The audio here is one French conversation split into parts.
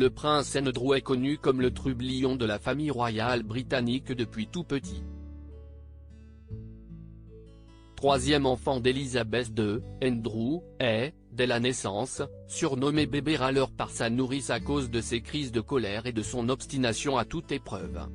Le prince Andrew est connu comme le trublion de la famille royale britannique depuis tout petit. Troisième enfant d'Élisabeth II, Andrew est, dès la naissance, surnommé bébé râleur par sa nourrice à cause de ses crises de colère et de son obstination à toute épreuve.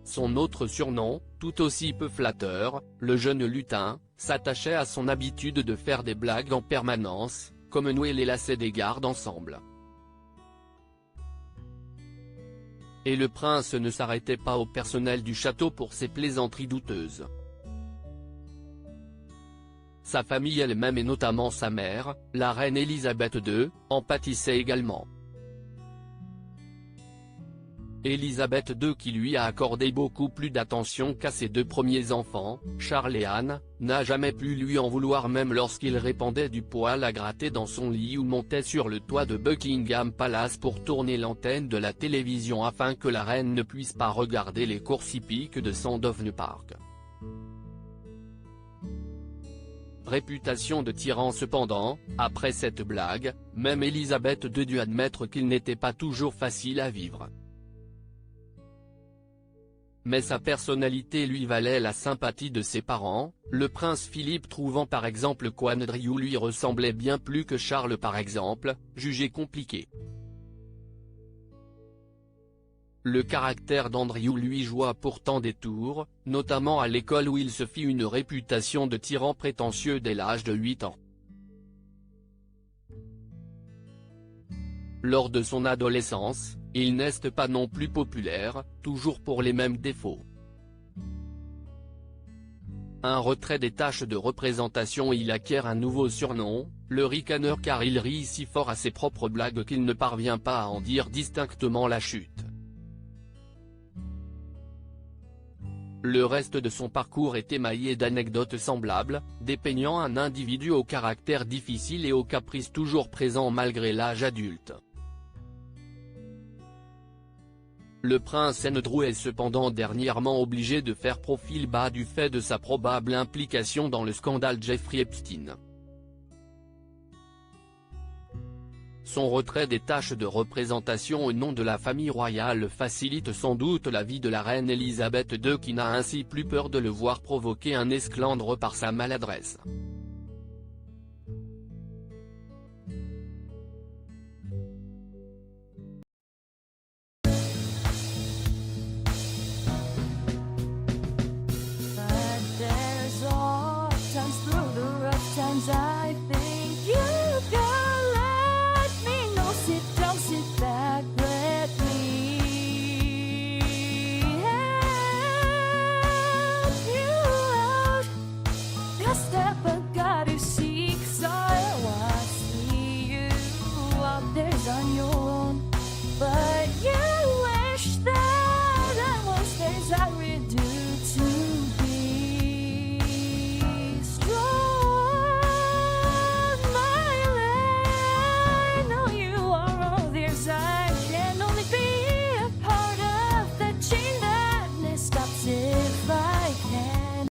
Son autre surnom, tout aussi peu flatteur, le jeune lutin, s'attachait à son habitude de faire des blagues en permanence, comme nouer les lacets des gardes ensemble. Et le prince ne s'arrêtait pas au personnel du château pour ses plaisanteries douteuses. Sa famille elle-même et notamment sa mère, la reine Élisabeth II, en pâtissait également. Élisabeth II, qui lui a accordé beaucoup plus d'attention qu'à ses deux premiers enfants, Charles et Anne, n'a jamais pu lui en vouloir même lorsqu'il répandait du poil à gratter dans son lit ou montait sur le toit de Buckingham Palace pour tourner l'antenne de la télévision afin que la reine ne puisse pas regarder les courses hippiques de Sandown Park. Réputation de tyran cependant, après cette blague, même Élisabeth II dut admettre qu'il n'était pas toujours facile à vivre. Mais sa personnalité lui valait la sympathie de ses parents, le prince Philippe trouvant par exemple qu'Andrew lui ressemblait bien plus que Charles par exemple, jugé compliqué. Le caractère d'Andrew lui joua pourtant des tours, notamment à l'école où il se fit une réputation de tyran prétentieux dès l'âge de 8 ans. Lors de son adolescence, il n'est pas non plus populaire, toujours pour les mêmes défauts. Un retrait des tâches de représentation et il acquiert un nouveau surnom, le ricaneur, car il rit si fort à ses propres blagues qu'il ne parvient pas à en dire distinctement la chute. Le reste de son parcours est émaillé d'anecdotes semblables, dépeignant un individu au caractère difficile et aux caprices toujours présents malgré l'âge adulte. Le prince Andrew est cependant dernièrement obligé de faire profil bas du fait de sa probable implication dans le scandale Jeffrey Epstein. Son retrait des tâches de représentation au nom de la famille royale facilite sans doute la vie de la reine Élisabeth II, qui n'a ainsi plus peur de le voir provoquer un esclandre par sa maladresse. I think you can let me know. Sit down, sit back, let me help you out. The step I gotta seek, so I see you out there's on your